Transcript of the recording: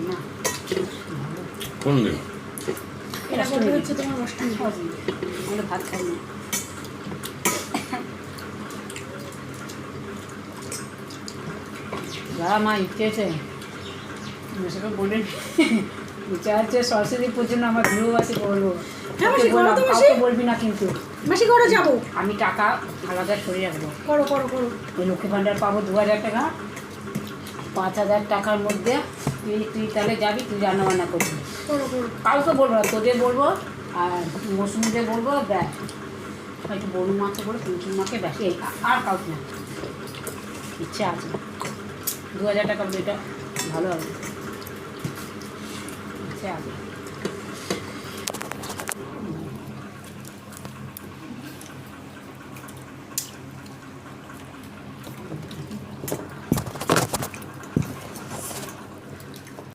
না কোন দিন? এটা বলতে হচ্ছে তোমার অষ্টমী। আমরা ভাত খাই না। যারা মা ইচ্ছেছে সেটা বলে ইচ্ছা হচ্ছে সরস্বতী পুজো না আমার গৃহবাসী করবো। হ্যাঁ, মাসি, করো তো, মাসি। কাউকে বলবি না কিন্তু। মাসি করো যাবো। আমি টাকা আলাদা সরিয়ে রাখবো। করো করো করো। ওই লক্ষ্মী ভাণ্ডার পাবো 2000 টাকা। 5000 টাকার মধ্যে তুই তাহলে যাবি, তুই রান্নাবান্না করবি। করো করো। কাউকে বলবো না, তোদের বলবো আর মৌসুমিদের বলবো, ব্যাস একটু বড় মাকে বলে পিঙ্কির মাকে, ব্যাস এই আর কাউকে না। ইচ্ছা আছে 2000 টাকা বলে, এটা ভালো হবে, ইচ্ছা আছে।